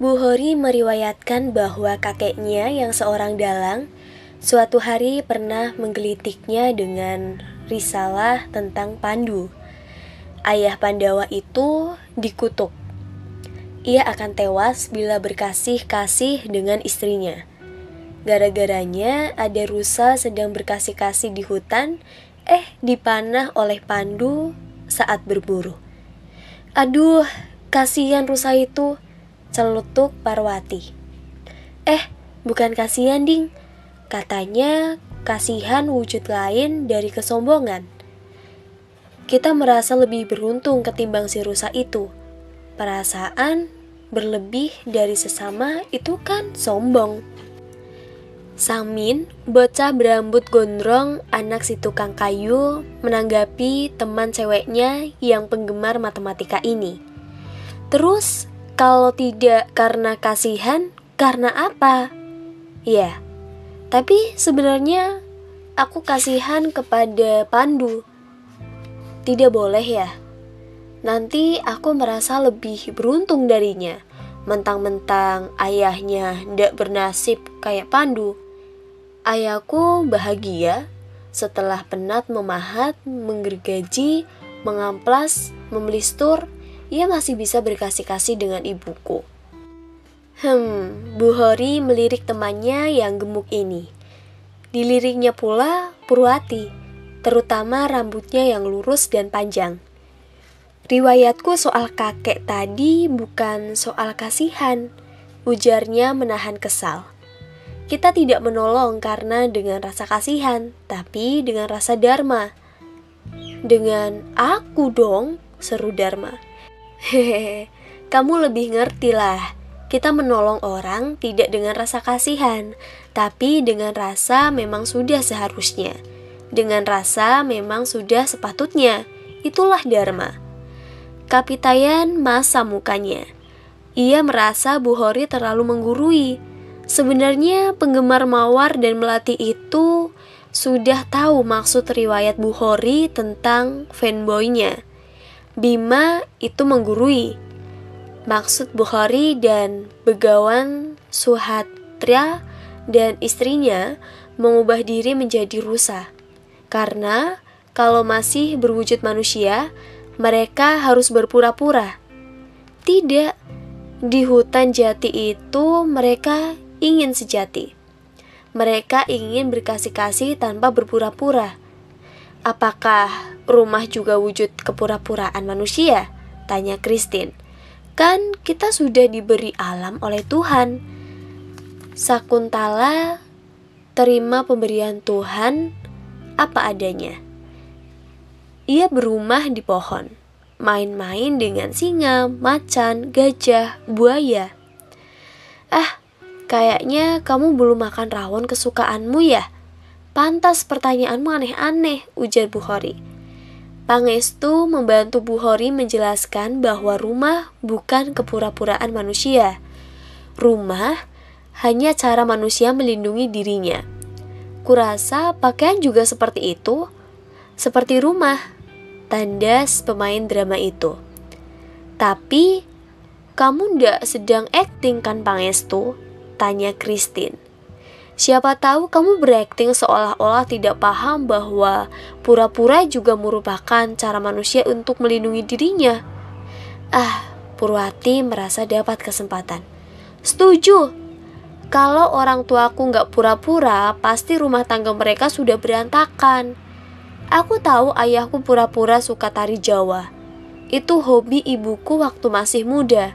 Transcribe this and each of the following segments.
Bu Hori meriwayatkan bahwa kakeknya yang seorang dalang suatu hari pernah menggelitiknya dengan risalah tentang Pandu. Ayah Pandawa itu dikutuk. Ia akan tewas bila berkasih-kasih dengan istrinya. Gara-garanya ada rusa sedang berkasih-kasih di hutan, dipanah oleh Pandu saat berburu. Aduh, kasihan rusa itu, celutuk Parwati. Bukan kasihan, Ding. Katanya kasihan wujud lain dari kesombongan. Kita merasa lebih beruntung ketimbang si rusa itu. Perasaan berlebih dari sesama itu kan sombong. Samin, bocah berambut gondrong, anak si tukang kayu, menanggapi teman ceweknya yang penggemar matematika ini. Terus, kalau tidak karena kasihan, karena apa? Ya, tapi sebenarnya aku kasihan kepada Pandu. Tidak boleh ya? Nanti aku merasa lebih beruntung darinya. Mentang-mentang ayahnya ndak bernasib kayak Pandu. Ayahku bahagia setelah penat memahat, menggergaji, mengamplas, memelistur, ia masih bisa berkasih-kasih dengan ibuku. Bu Hori melirik temannya yang gemuk ini. Diliriknya pula Purwati, terutama rambutnya yang lurus dan panjang. Riwayatku soal kakek tadi bukan soal kasihan, ujarnya menahan kesal. Kita tidak menolong karena dengan rasa kasihan, tapi dengan rasa dharma. Dengan aku dong, seru Dharma. Hehehe, kamu lebih ngerti lah. Kita menolong orang tidak dengan rasa kasihan, tapi dengan rasa memang sudah seharusnya. Dengan rasa memang sudah sepatutnya. Itulah Dharma. Kapitayan masam mukanya. Ia merasa Bu Hori terlalu menggurui. Sebenarnya penggemar mawar dan melati itu sudah tahu maksud riwayat Bu Hori tentang fanboynya. Bima itu menggurui. Maksud Bu Hori dan Begawan Suhatra dan istrinya mengubah diri menjadi rusa. Karena kalau masih berwujud manusia, mereka harus berpura-pura. Tidak, di hutan jati itu mereka ingin sejati. Mereka ingin berkasih-kasih tanpa berpura-pura. Apakah rumah juga wujud kepura-puraan manusia? Tanya Christine. Kan kita sudah diberi alam oleh Tuhan. Sakuntala terima pemberian Tuhan apa adanya. Ia berumah di pohon, main-main dengan singa, macan, gajah, buaya. Kayaknya kamu belum makan rawon kesukaanmu ya? Pantas pertanyaanmu aneh-aneh, ujar Bu Hori. Pangestu membantu Bu Hori menjelaskan bahwa rumah bukan kepura-puraan manusia. Rumah hanya cara manusia melindungi dirinya. Kurasa pakaian juga seperti itu. Seperti rumah, tandas pemain drama itu. Tapi, kamu ndak sedang akting kan Pangestu? Tanya Christine. Siapa tahu kamu berakting seolah-olah tidak paham bahwa pura-pura juga merupakan cara manusia untuk melindungi dirinya. Purwati merasa dapat kesempatan. Setuju. Kalau orang tuaku nggak pura-pura, pasti rumah tangga mereka sudah berantakan. Aku tahu ayahku pura-pura suka tari Jawa. Itu hobi ibuku waktu masih muda.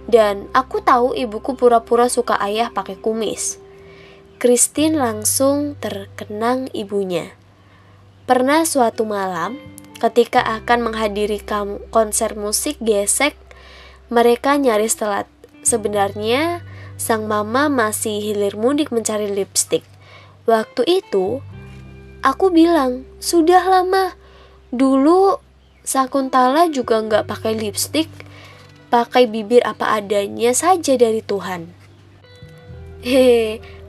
Dan aku tahu ibuku pura-pura suka ayah pakai kumis. Christine langsung terkenang ibunya. Pernah suatu malam, ketika akan menghadiri konser musik gesek, mereka nyaris telat. Sebenarnya, sang mama masih hilir mudik mencari lipstik. Waktu itu, aku bilang, sudah lama. Dulu, Sakuntala juga nggak pakai lipstik, pakai bibir apa adanya saja dari Tuhan.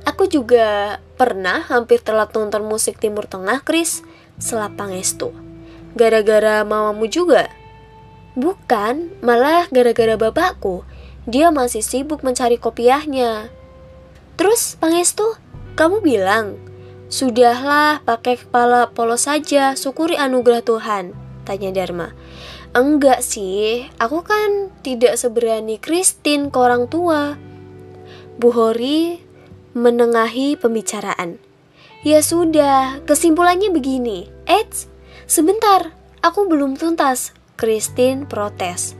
Aku juga pernah hampir telat nonton musik Timur Tengah, Chris, selap Pangestu. Gara-gara mamamu juga? Bukan, malah gara-gara bapakku. Dia masih sibuk mencari kopiahnya. Terus Pangestu, kamu bilang, sudahlah pakai kepala polos saja, syukuri anugerah Tuhan, tanya Dharma. Enggak sih, aku kan tidak seberani Christine ke orang tua. Bu Hori menengahi pembicaraan. Ya sudah, kesimpulannya begini. Eits, sebentar, aku belum tuntas, Christine protes.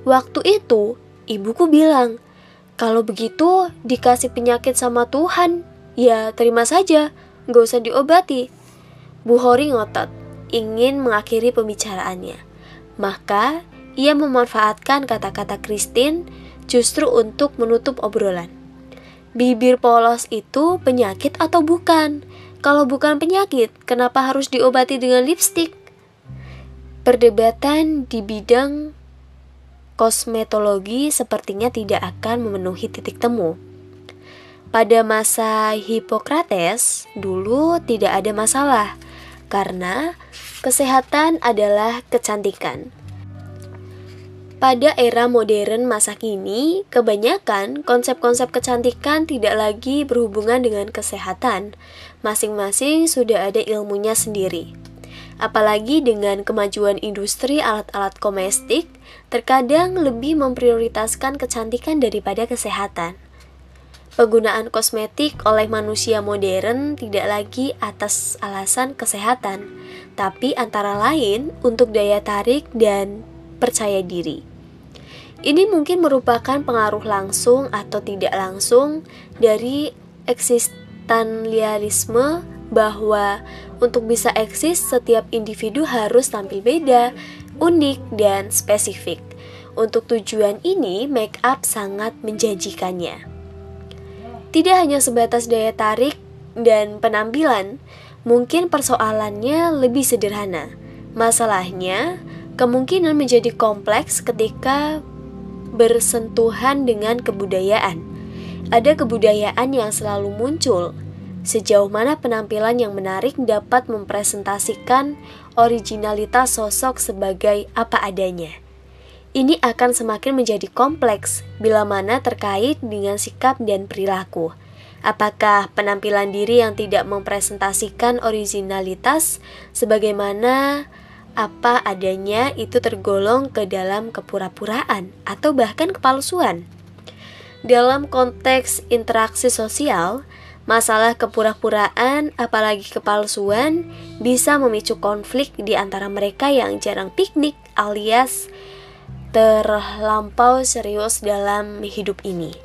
Waktu itu, ibuku bilang, kalau begitu dikasih penyakit sama Tuhan, ya terima saja, gak usah diobati. Bu Hori ngotot, ingin mengakhiri pembicaraannya. Maka, ia memanfaatkan kata-kata Christine justru untuk menutup obrolan. Bibir polos itu penyakit atau bukan? Kalau bukan penyakit, kenapa harus diobati dengan lipstik? Perdebatan di bidang kosmetologi sepertinya tidak akan memenuhi titik temu. Pada masa Hippocrates, dulu tidak ada masalah, karena kesehatan adalah kecantikan. Pada era modern masa kini, kebanyakan konsep-konsep kecantikan tidak lagi berhubungan dengan kesehatan. Masing-masing sudah ada ilmunya sendiri. Apalagi dengan kemajuan industri alat-alat komestik, terkadang lebih memprioritaskan kecantikan daripada kesehatan. Penggunaan kosmetik oleh manusia modern tidak lagi atas alasan kesehatan, tapi antara lain untuk daya tarik dan percaya diri. Ini mungkin merupakan pengaruh langsung atau tidak langsung dari eksistensialisme bahwa untuk bisa eksis setiap individu harus tampil beda, unik, dan spesifik. Untuk tujuan ini, make up sangat menjanjikannya. Tidak hanya sebatas daya tarik dan penampilan, mungkin persoalannya lebih sederhana. Masalahnya, kemungkinan menjadi kompleks ketika bersentuhan dengan kebudayaan. Ada kebudayaan yang selalu muncul. Sejauh mana penampilan yang menarik dapat mempresentasikan originalitas sosok sebagai apa adanya. Ini akan semakin menjadi kompleks bila mana terkait dengan sikap dan perilaku. Apakah penampilan diri yang tidak mempresentasikan originalitas sebagaimana apa adanya itu tergolong ke dalam kepura-puraan atau bahkan kepalsuan? Dalam konteks interaksi sosial, masalah kepura-puraan apalagi kepalsuan bisa memicu konflik di antara mereka yang jarang piknik alias terlampau serius dalam hidup ini.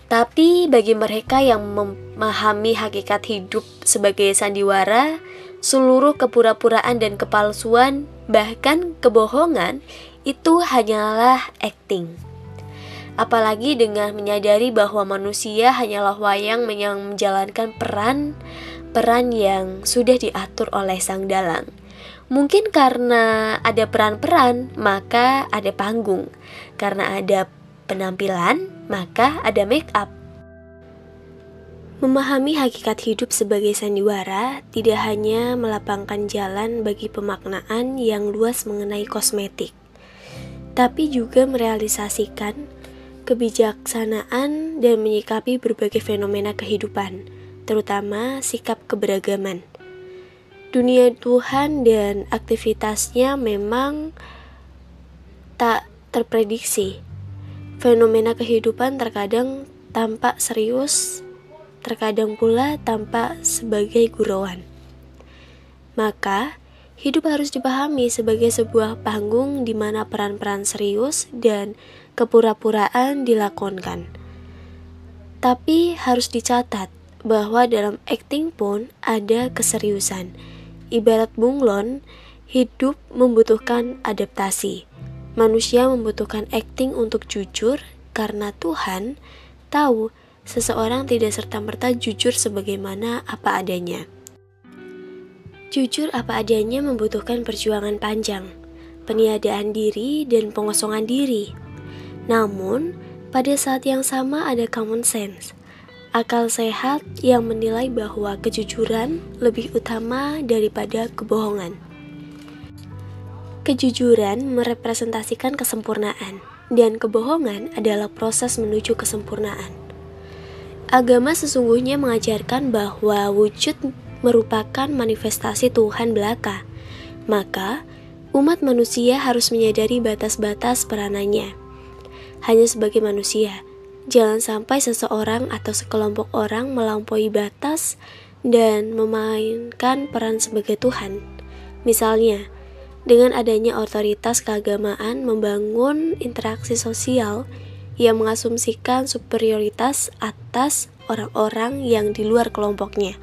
Tapi bagi mereka yang memahami hakikat hidup sebagai sandiwara, seluruh kepura-puraan dan kepalsuan, bahkan kebohongan, itu hanyalah acting. Apalagi dengan menyadari bahwa manusia hanyalah wayang yang menjalankan peran yang sudah diatur oleh sang dalang. Mungkin karena ada peran-peran, maka ada panggung. Karena ada penampilan, maka ada make up. Memahami hakikat hidup sebagai sandiwara tidak hanya melapangkan jalan bagi pemaknaan yang luas mengenai kosmetik, tapi juga merealisasikan kebijaksanaan dan menyikapi berbagai fenomena kehidupan, terutama sikap keberagaman. Dunia Tuhan dan aktivitasnya memang tak terprediksi. Fenomena kehidupan terkadang tampak serius, terkadang pula tampak sebagai gurauan. Maka, hidup harus dipahami sebagai sebuah panggung di mana peran-peran serius dan kepura-puraan dilakonkan. Tapi harus dicatat bahwa dalam acting pun ada keseriusan. Ibarat bunglon, hidup membutuhkan adaptasi. Manusia membutuhkan acting untuk jujur karena Tuhan tahu seseorang tidak serta-merta jujur sebagaimana apa adanya. Jujur apa adanya membutuhkan perjuangan panjang, peniadaan diri dan pengosongan diri. Namun, pada saat yang sama ada common sense, akal sehat yang menilai bahwa kejujuran lebih utama daripada kebohongan. Kejujuran merepresentasikan kesempurnaan, dan kebohongan adalah proses menuju kesempurnaan. Agama sesungguhnya mengajarkan bahwa wujud merupakan manifestasi Tuhan belaka. Maka, umat manusia harus menyadari batas-batas peranannya. Hanya sebagai manusia, jangan sampai seseorang atau sekelompok orang melampaui batas dan memainkan peran sebagai Tuhan. Misalnya, dengan adanya otoritas keagamaan membangun interaksi sosial yang mengasumsikan superioritas atas orang-orang yang di luar kelompoknya.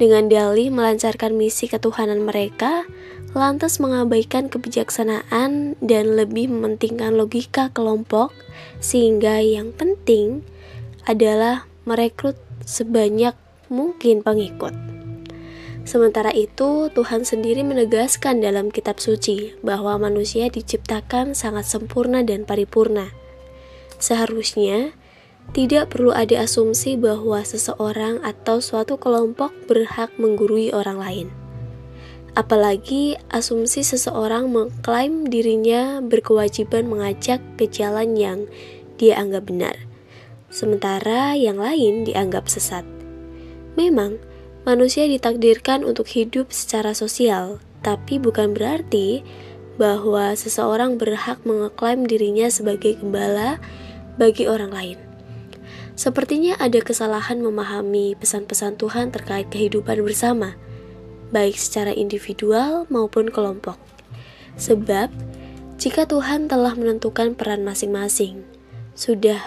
Dengan dalih melancarkan misi ketuhanan mereka, lantas mengabaikan kebijaksanaan dan lebih mementingkan logika kelompok, sehingga yang penting adalah merekrut sebanyak mungkin pengikut. Sementara itu, Tuhan sendiri menegaskan dalam kitab suci bahwa manusia diciptakan sangat sempurna dan paripurna. Seharusnya, tidak perlu ada asumsi bahwa seseorang atau suatu kelompok berhak menggurui orang lain. Apalagi asumsi seseorang mengklaim dirinya berkewajiban mengajak ke jalan yang dia anggap benar, sementara yang lain dianggap sesat. Memang, manusia ditakdirkan untuk hidup secara sosial, tapi bukan berarti bahwa seseorang berhak mengklaim dirinya sebagai gembala bagi orang lain. Sepertinya ada kesalahan memahami pesan-pesan Tuhan terkait kehidupan bersama, baik secara individual maupun kelompok. Sebab, jika Tuhan telah menentukan peran masing-masing, sudah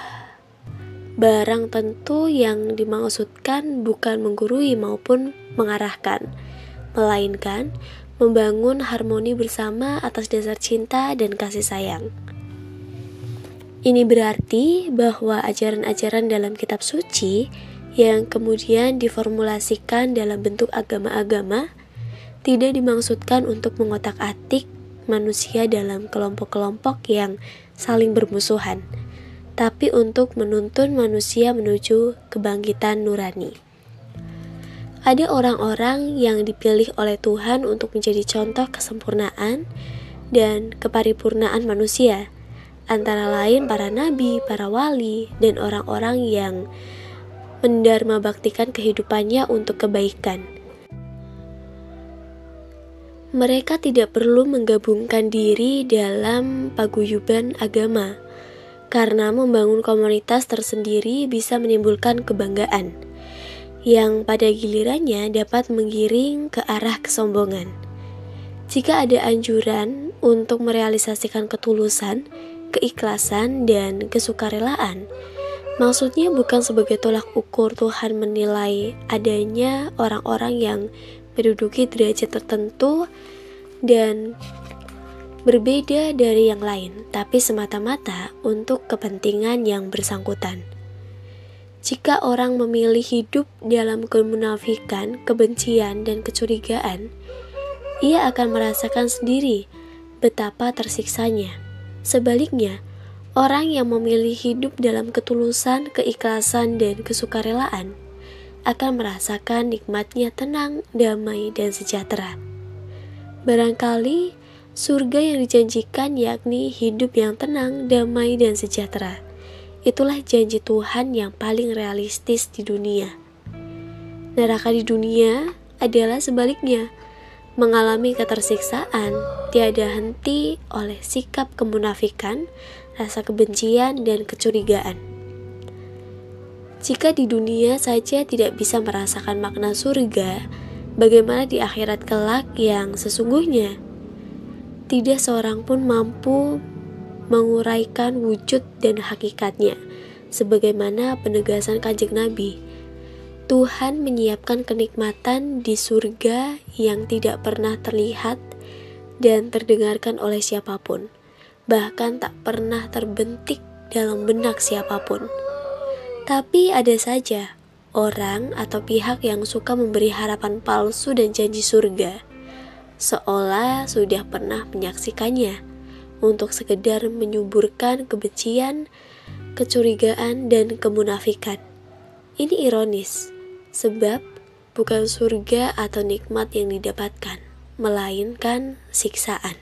barang tentu yang dimaksudkan bukan menggurui maupun mengarahkan, melainkan membangun harmoni bersama atas dasar cinta dan kasih sayang. Ini berarti bahwa ajaran-ajaran dalam kitab suci yang kemudian diformulasikan dalam bentuk agama-agama tidak dimaksudkan untuk mengotak-atik manusia dalam kelompok-kelompok yang saling bermusuhan, tapi untuk menuntun manusia menuju kebangkitan nurani. Ada orang-orang yang dipilih oleh Tuhan untuk menjadi contoh kesempurnaan dan keparipurnaan manusia, antara lain para nabi, para wali, dan orang-orang yang mendarma baktikan kehidupannya untuk kebaikan. Mereka tidak perlu menggabungkan diri dalam paguyuban agama, karena membangun komunitas tersendiri bisa menimbulkan kebanggaan, yang pada gilirannya dapat menggiring ke arah kesombongan. Jika ada anjuran untuk merealisasikan ketulusan, keikhlasan, dan kesukarelaan, maksudnya bukan sebagai tolak ukur Tuhan menilai adanya orang-orang yang menduduki derajat tertentu dan berbeda dari yang lain, tapi semata-mata untuk kepentingan yang bersangkutan. Jika orang memilih hidup dalam kemunafikan, kebencian, dan kecurigaan, ia akan merasakan sendiri betapa tersiksanya. Sebaliknya, orang yang memilih hidup dalam ketulusan, keikhlasan, dan kesukarelaan akan merasakan nikmatnya tenang, damai, dan sejahtera. Barangkali surga yang dijanjikan yakni hidup yang tenang, damai, dan sejahtera. Itulah janji Tuhan yang paling realistis di dunia. Neraka di dunia adalah sebaliknya, mengalami ketersiksaan tiada henti oleh sikap kemunafikan, rasa kebencian, dan kecurigaan. Jika di dunia saja tidak bisa merasakan makna surga, bagaimana di akhirat kelak yang sesungguhnya? Tidak seorang pun mampu menguraikan wujud dan hakikatnya, sebagaimana penegasan Kanjeng Nabi. Tuhan menyiapkan kenikmatan di surga yang tidak pernah terlihat dan terdengarkan oleh siapapun, bahkan tak pernah terbentik dalam benak siapapun. Tapi ada saja orang atau pihak yang suka memberi harapan palsu dan janji surga, seolah sudah pernah menyaksikannya, untuk sekedar menyuburkan kebencian, kecurigaan, dan kemunafikan. Ini ironis, sebab bukan surga atau nikmat yang didapatkan, melainkan siksaan.